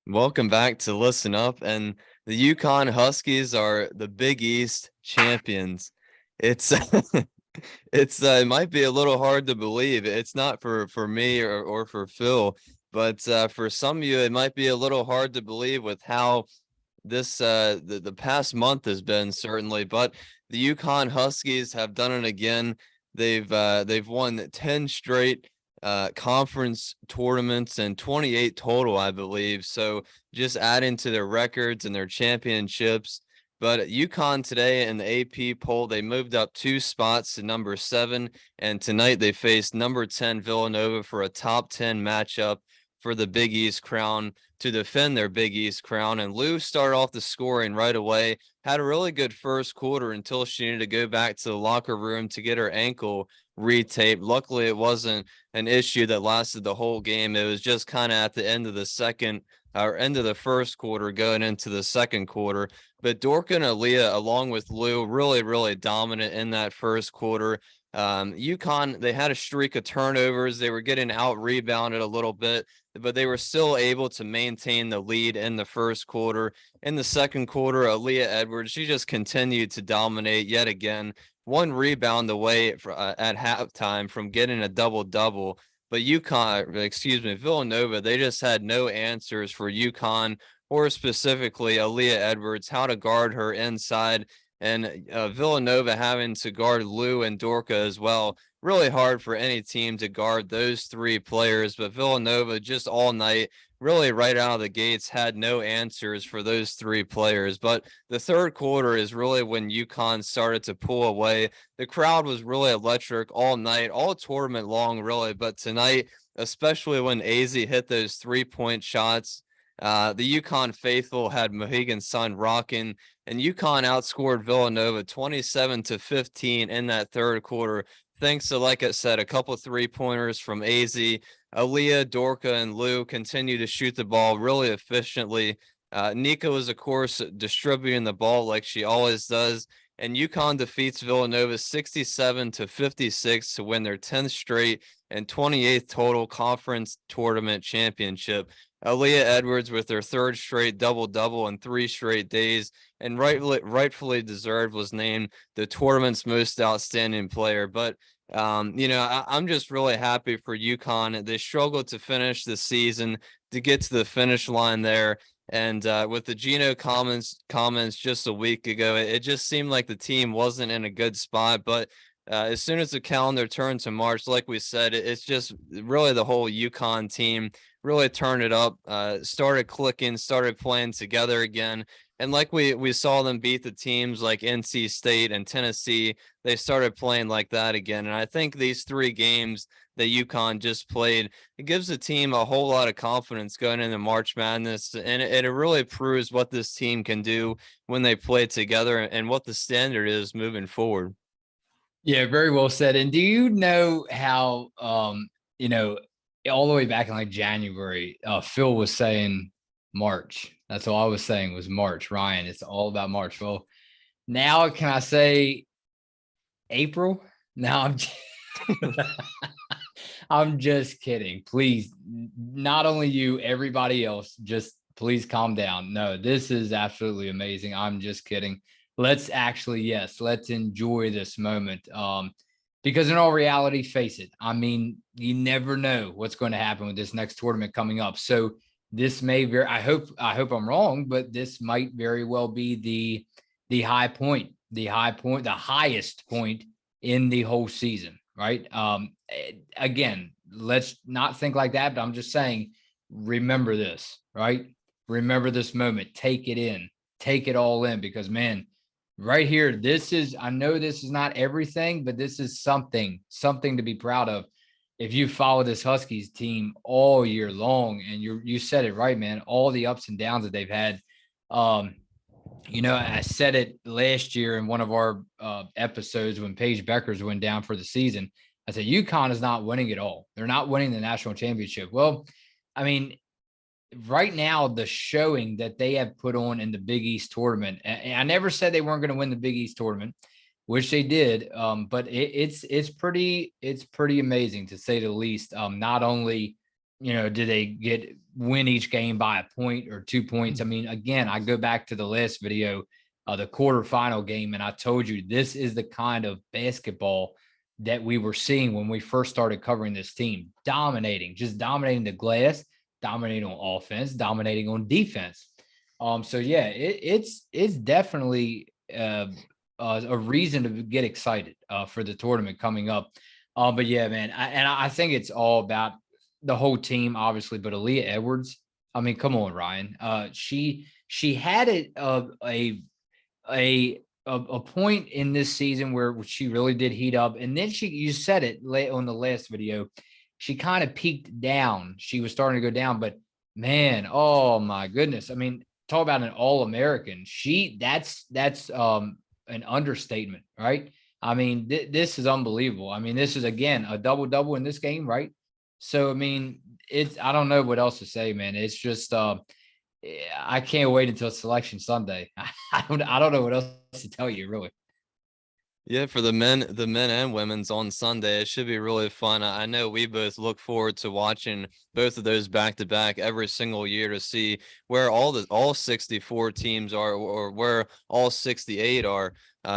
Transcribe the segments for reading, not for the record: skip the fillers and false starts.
Welcome back to Listen Up, and the UConn Huskies are the Big East champions. It's it might be a little hard to believe. It's not for me or for Phil, but for some of you, it might be a little hard to believe with how this the past month has been certainly. But the UConn Huskies have done it again. They've won 10 straight conference tournaments and 28 total, I believe. So just adding to their records and their championships. But UConn today in the AP poll, they moved up 2 spots to number 7, and tonight they faced number 10 Villanova for a top 10 matchup for the Big East crown, to defend their Big East crown. And Lou started off the scoring right away, had a really good first quarter until she needed to go back to the locker room to get her ankle retaped. Luckily, it wasn't an issue that lasted the whole game. It was just kind of at the end of the first quarter going into the second quarter. But Dorka and Aaliyah, along with Lou, really, really dominant in that first quarter. UConn, they had a streak of turnovers. They were getting out rebounded a little bit, but they were still able to maintain the lead in the first quarter. In the second quarter, Aaliyah Edwards, she just continued to dominate yet again. One rebound away at halftime from getting a double-double. But Villanova, they just had no answers for UConn, or specifically Aaliyah Edwards, how to guard her inside. And Villanova having to guard Lou and Dorka as well. Really hard for any team to guard those 3 players, but Villanova just all night, really right out of the gates, had no answers for those 3 players. But the third quarter is really when UConn started to pull away. The crowd was really electric all night, all tournament long, really. But tonight, especially when AZ hit those 3-point shots, the UConn faithful had Mohegan Sun rocking, and UConn outscored Villanova 27-15 in that third quarter. Thanks to, like I said, a couple 3-pointers from AZ. Aaliyah, Dorka, and Lou continue to shoot the ball really efficiently. Nika was, of course, distributing the ball like she always does. And UConn defeats Villanova 67-56 to win their 10th straight and 28th total conference tournament championship. Aaliyah Edwards with her 3rd straight double-double in 3 straight days, and rightfully deserved, was named the tournament's most outstanding player. But I'm just really happy for UConn. They struggled to finish the season, to get to the finish line there. And with the Gino comments just a week ago, it just seemed like the team wasn't in a good spot. But as soon as the calendar turned to March, like we said, it's just really the whole UConn team really turned it up, started clicking, started playing together again. And like we saw them beat the teams like NC State and Tennessee, they started playing like that again. And I think these 3 games that UConn just played, it gives the team a whole lot of confidence going into March Madness. And it really proves what this team can do when they play together and what the standard is moving forward. Yeah, very well said. And do you know how, all the way back in like January, Phil was saying March. That's all I was saying was March. Ryan, it's all about March. Well, now can I say April? Now I'm just kidding. Please, not only you, everybody else, just please calm down. No, this is absolutely amazing. I'm just kidding. Let's enjoy this moment. Because in all reality, face it, I mean, you never know what's going to happen with this next tournament coming up. So this may I hope I'm wrong, but this might very well be the highest point in the whole season, right? Again, let's not think like that, but I'm just saying, remember this, right? Remember this moment, take it in, take it all in, because man, right here, I know this is not everything, but this is something to be proud of. If you follow this Huskies team all year long, and you said it right, man, all the ups and downs that they've had. I said it last year in one of our episodes when Paige Beckers went down for the season. I said, UConn is not winning it all. They're not winning the national championship. Well, I mean, right now, the showing that they have put on in the Big East tournament, and I never said they weren't going to win the Big East tournament, which they did. But it's pretty amazing, to say the least. Not only do they win each game by a point or 2 points? I mean, again, I go back to the last video, the quarterfinal game, and I told you this is the kind of basketball that we were seeing when we first started covering this team, just dominating the glass, dominating on offense, dominating on defense. So yeah, it's definitely a reason to get excited for the tournament coming up. But yeah, man, I think it's all about the whole team, obviously, but Aaliyah Edwards. I mean, come on, Ryan. She had a point in this season where she really did heat up, and then you said it late on the last video. She kind of peaked down. She was starting to go down, but man, oh my goodness! I mean, talk about an All-American. That's an understatement, right? I mean, this is unbelievable. I mean, this is again a double in this game, right? So I mean, I don't know what else to say, man. It's just I can't wait until Selection Sunday. I don't know what else to tell you, really. Yeah, for the men and women's on Sunday, it should be really fun. I know we both look forward to watching both of those back to back every single year to see where all 64 teams are, or where all 68 are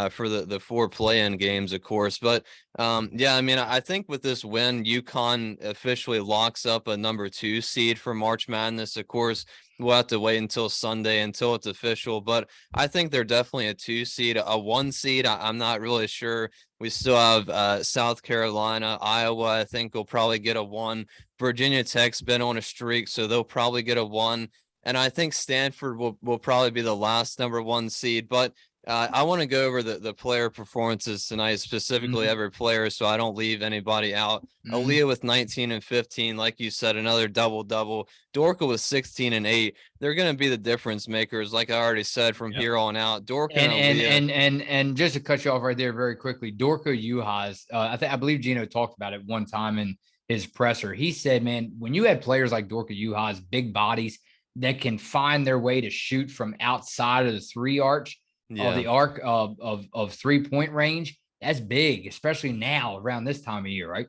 for the 4 play-in games, of course. But yeah, I mean, I think with this win, UConn officially locks up a number 2 seed for March Madness. Of course, we'll have to wait until Sunday until it's official, but I think they're definitely a 2 seed. A 1 seed, I'm not really sure. We still have South Carolina, Iowa. I think will probably get a 1. Virginia Tech's been on a streak, so they'll probably get a 1. And I think Stanford will probably be the last number 1 seed. But I want to go over the player performances tonight, specifically every player, so I don't leave anybody out. Aaliyah with 19 and 15, like you said, another double-double. Dorka with 16 and 8. They're going to be the difference makers, like I already said, from here on out. Dorka and Aaliyah. And just to cut you off right there very quickly, Dorka Juhas, I believe Gino talked about it one time in his presser. He said, man, when you had players like Dorka Juhas, big bodies that can find their way to shoot from outside of the 3 arch, of the arc of 3-point range, that's big, especially now around this time of year, right?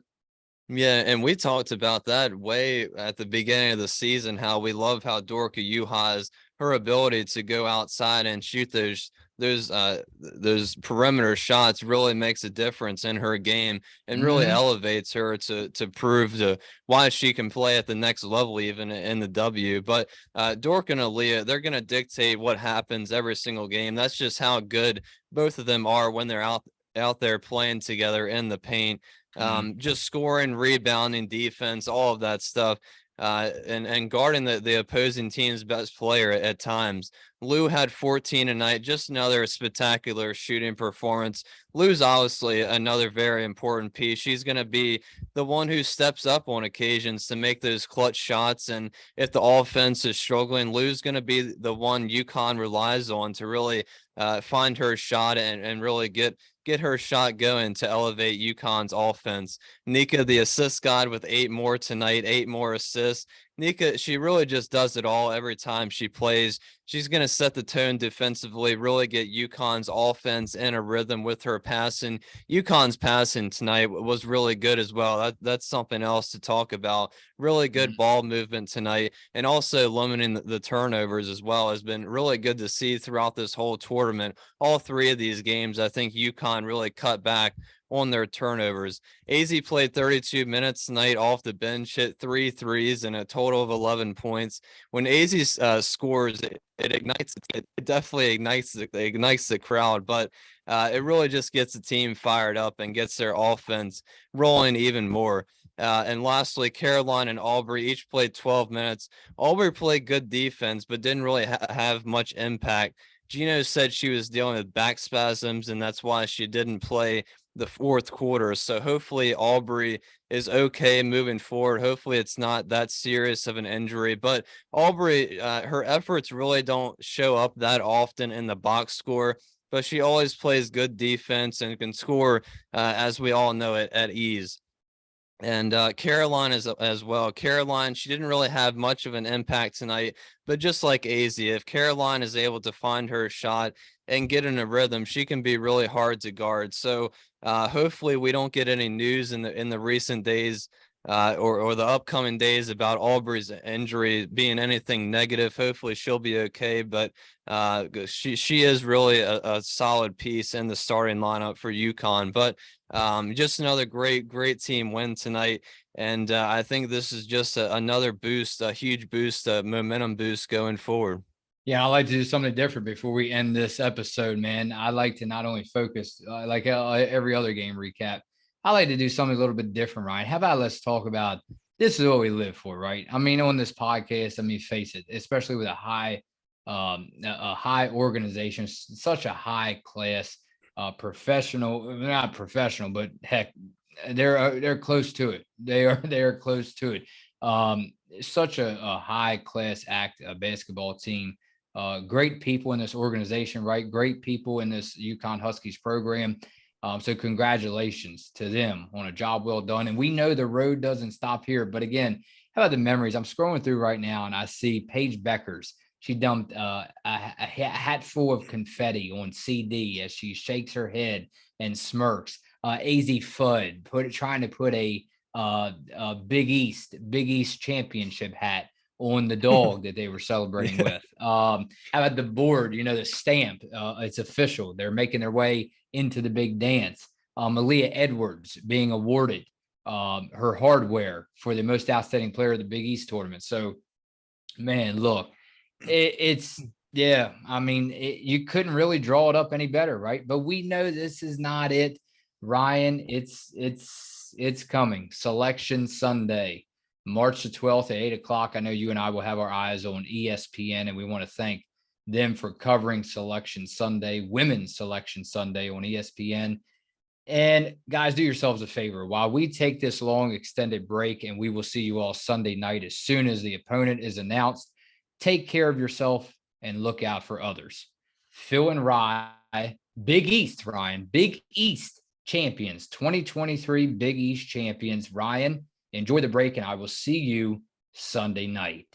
Yeah, and we talked about that way at the beginning of the season, how we love how Dorka Juhas, her ability to go outside and shoot those perimeter shots really makes a difference in her game and really elevates her to prove why she can play at the next level, even in the W. But Dorka and Aaliyah, they're going to dictate what happens every single game. That's just how good both of them are when they're out there playing together in the paint. Just scoring, rebounding, defense, all of that stuff. And guarding the opposing team's best player at times. Lou had 14 tonight, just another spectacular shooting performance. Lou's obviously another very important piece. She's going to be the one who steps up on occasions to make those clutch shots. And if the offense is struggling, Lou's going to be the one UConn relies on to really find her shot and really get her shot going to elevate UConn's offense. Nika, the assist god, with 8 more tonight, 8 more assists. Nika, she really just does it all every time she plays. She's going to set the tone defensively, really get UConn's offense in a rhythm with her passing. UConn's passing tonight was really good as well. That's something else to talk about. Really good ball movement tonight, and also limiting the turnovers as well has been really good to see throughout this whole tournament. All 3 of these games, I think UConn really cut back on their turnovers. AZ played 32 minutes tonight off the bench, hit 3 threes and a total of 11 points. When AZ scores, it ignites. It definitely ignites the crowd, but it really just gets the team fired up and gets their offense rolling even more. And lastly, Caroline and Aubrey each played 12 minutes. Aubrey played good defense, but didn't really have much impact. Gino said she was dealing with back spasms, and that's why she didn't play the 4th quarter. So hopefully Aubrey is okay moving forward. Hopefully it's not that serious of an injury, but Aubrey, her efforts really don't show up that often in the box score, but she always plays good defense and can score, as we all know, at ease. And Caroline as well. Caroline, she didn't really have much of an impact tonight, but just like AZ, if Caroline is able to find her shot and get in a rhythm, she can be really hard to guard. So hopefully we don't get any news in the recent days or the upcoming days about Aubrey's injury being anything negative. Hopefully she'll be okay, but she is really a solid piece in the starting lineup for UConn. But just another great team win tonight. And I think this is just another boost, a huge boost, a momentum boost going forward. Yeah, I like to do something different before we end this episode, man. I like to not only focus like every other game recap. I like to do something a little bit different, Ryan. How about let's talk about this is what we live for, right? I mean, on this podcast, I mean, face it, especially with a high organization, such a high class, professional, not professional, but heck, they're close to it. They are close to it. Such a high class basketball team. Great people in this organization, right? Great people in this UConn Huskies program. So congratulations to them on a job well done. And we know the road doesn't stop here. But again, how about the memories? I'm scrolling through right now and I see Paige Beckers. She dumped a hat full of confetti on CD as she shakes her head and smirks. AZ Fudd trying to put a Big East championship hat on the dog that they were celebrating with. How about the board? You know, the stamp. It's official. They're making their way into the big dance. Aaliyah Edwards being awarded her hardware for the most outstanding player of the Big East tournament. So, man, look, it's yeah. I mean, you couldn't really draw it up any better, right? But we know this is not it, Ryan. It's coming. Selection Sunday. March the 12th at 8:00. I know you and I will have our eyes on ESPN, and we want to thank them for covering Selection Sunday, Women's Selection Sunday on ESPN. And guys, do yourselves a favor. While we take this long extended break, and we will see you all Sunday night as soon as the opponent is announced, take care of yourself and look out for others. Phil and Rye, Big East, Ryan, Big East champions, 2023 Big East champions. Ryan, enjoy the break, and I will see you Sunday night.